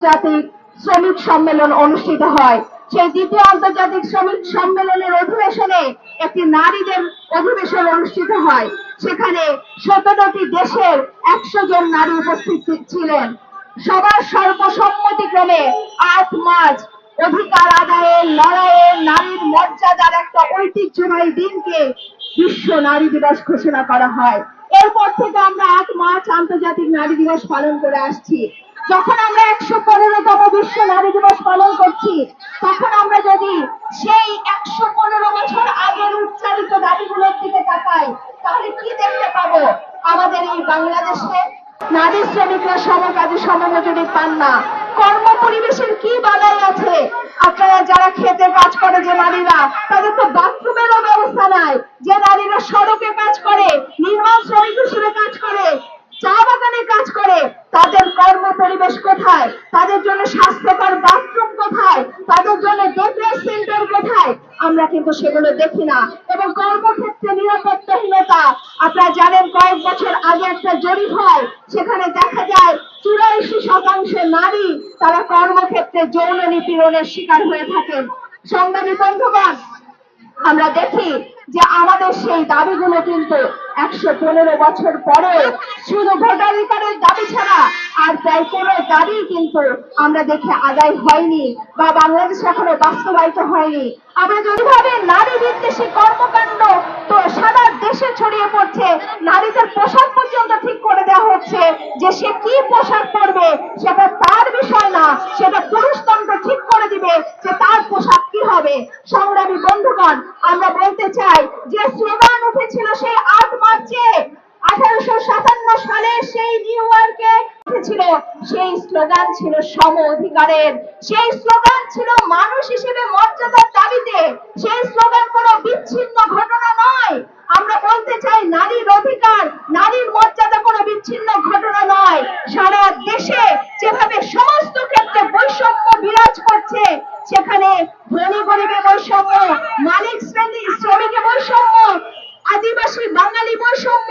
আন্তর্জাতিক শ্রমিক সম্মেলন অনুষ্ঠিত হয়। সেই দ্বিতীয় আন্তর্জাতিক শ্রমিক সম্মেলনের অধিবেশনে একটি নারীদের অধিবেশন অনুষ্ঠিত হয়। সেখানে 17টি দেশের 100 জন নারী উপস্থিত ছিলেন। সবার সর্বসম্মতিক্রমে 8 মার্চ অধিকার আদায়ের লড়াইয়ের নারীর মর্যাদার একটা ঐতিহ্যবাহী দিনকে বিশ্ব নারী দিবস ঘোষণা করা হয়। এরপর থেকে আমরা 8 মার্চ আন্তর্জাতিক নারী দিবস পালন করে আসছি। যখন আমরা 115তম বিশ্ব নারী দিবস পালন করছি, তখন আমরা যদি সেই 115 বছর আগের উচ্চারিত দাবিগুলোর দিকে তাকাই, তাহলে কি দেখতে পাবো? আমাদের এই বাংলাদেশে নারী শ্রমিকরা সমকাজে সমমজুরি পান না। কর্ম পরিবেশের কি বাধাই আছে? আপনারা যারা খেতে কাজ করে যে নারীরা, তাদের তো বাথরুমেরও ব্যবস্থা নাই। যে নারীরা সড়কে কাজ করে, নির্মাণ শ্রমিক হিসেবে কাজ করে, চা বাগানে কাজ করে, তাদের কর্ম পরিবেশ কোথায়? তাদের জন্য স্বাস্থ্যকর বাথরুম কোথায়? তাদের জন্য ডেকেয়ার সেন্টার কোথায়? আমরা কিন্তু সেগুলো দেখি না। এবং কর্মক্ষেত্রে নিরাপত্তাহীনতা, আপনারা জানেন কয়েক বছর আগে একটা জরিপ হয়, সেখানে দেখা যায় 84% নারী তারা কর্মক্ষেত্রে যৌন নিপীড়নের শিকার হয়ে থাকেন। সংগ্রামী বন্ধুগণ, আমরা দেখি যে আমাদের সেই দাবিগুলো কিন্তু 115 বছর পরে শুধু ভোটাধিকারের দাবি ছাড়া আর প্রায় কোনো দাবি কিন্তু আমরা দেখি আদায় হয়নি বা বাংলাদেশে এখনো বাস্তবায়িত হয়নি। আমরা যদি ভাবে নারী বিদ্বেষী কর্মকাণ্ড তো সারা দেশে ছড়িয়ে পড়ছে, নারীদের পোশাক পর্যন্ত ঠিক করে দেওয়া হচ্ছে যে সে কি পোশাক পরবে সেটা তার বিষয় না, সেটা পুরুষতন্ত্র ঠিক করে দিবে যে তার পোশাক কি হবে। সংগ্রামী বন্ধুগণ, আমরা বলতে চাই যে স্লোগান উঠেছিল সেই 8 মার্চে 1857 সালে সেই নিউ ইয়র্কে উঠেছিল, সেই স্লোগান ছিল সম অধিকারের, সেই স্লোগান ছিল মানুষ হিসেবে মর্যাদার দাবিতে, সেই স্লোগান কোনো বিচ্ছিন্ন ঘটনা নয়। আমরা বলতে চাই নারীর অধিকার, নারীর মর্যাদা কোনো বিচ্ছিন্ন ঘটনা নয়। সারা দেশে যেভাবে সমস্ত ক্ষেত্রে বৈষম্য বিরাজ করছে, সেখানে ধনী গরিবের বৈষম্য, মালিক শ্রেণী শ্রমিকের বৈষম্য, আদিবাসী বাঙালি বৈষম্য,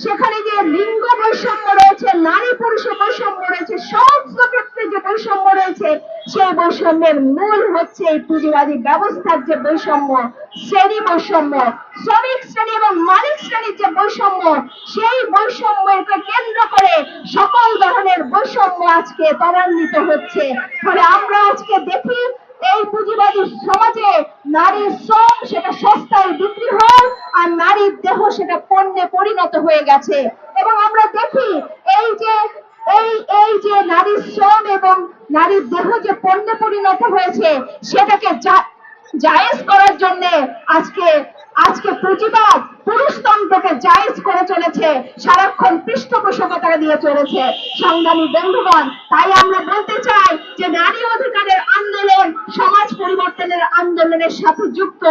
সেখানে যে লিঙ্গ বৈষম্য রয়েছে, নারী পুরুষের বৈষম্য রয়েছে, সমস্ত ক্ষেত্রে যে বৈষম্য রয়েছে, সেই বৈষম্যের মূল হচ্ছে এই পুঁজিবাদী ব্যবস্থার যে বৈষম্য, শ্রেণী বৈষম্য, শ্রমিক শ্রেণী এবং মালিক শ্রেণীর যে বৈষম্য, সেই বৈষম্যকে কেন্দ্র করে সকল ধরনের বৈষম্য আজকে ত্বরান্বিত হচ্ছে। ফলে আমরা আজকে দেখি এই পুঁজিবাদী সমাজে নারীর শ্রম সেটা সস্তায় বিক্রি হয়, আর নারীর দেহ সেটা পণ্যে পরিণত হয়ে গেছে। এবং আমরা দেখি এই যে এই যে নারীর শ্রম এবং নারীর দেহ যে পণ্যে পরিণত হয়েছে, সেটাকে জায়েজ করার জন্য আজকে আজকে পুঁজিবাদ পুরুষতন্ত্রকে জায়েজ করে চলেছে, সারাক্ষণ পৃষ্ঠপোষকতা দিয়ে চলেছে। সংগ্রামী বন্ধুগণ, তাই আমরা বলতে চাই যে নারী অধিকারের আন্দোলন সমাজ পরিবর্তনের আন্দোলনের সাথে যুক্ত,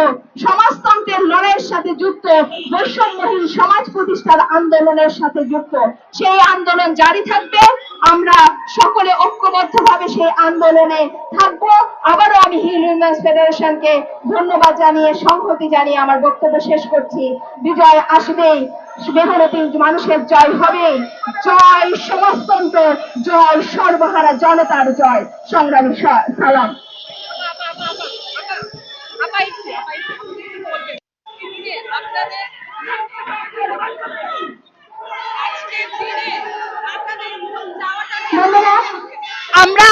সমাজতন্ত্রের লড়াইয়ের সাথে যুক্ত, বৈষম্যহীন সমাজ প্রতিষ্ঠার আন্দোলনের সাথে যুক্ত। সেই আন্দোলন জারি থাকবে, আমরা সকলে ঐক্যবদ্ধভাবে সেই আন্দোলনে থাকবো। আবারও আমি হিল উইমেন্স ফেডারেশনকে ধন্যবাদ জানিয়ে সংহতি জানিয়ে আমার বক্তব্য শেষ করছি। বিজয় আসবেই, মেহনতি মানুষের জয় হবে, জয় সমাজতন্ত্র, জয় সর্বহারা জনতার জয়। সংগ্রামী সালাম। আমরা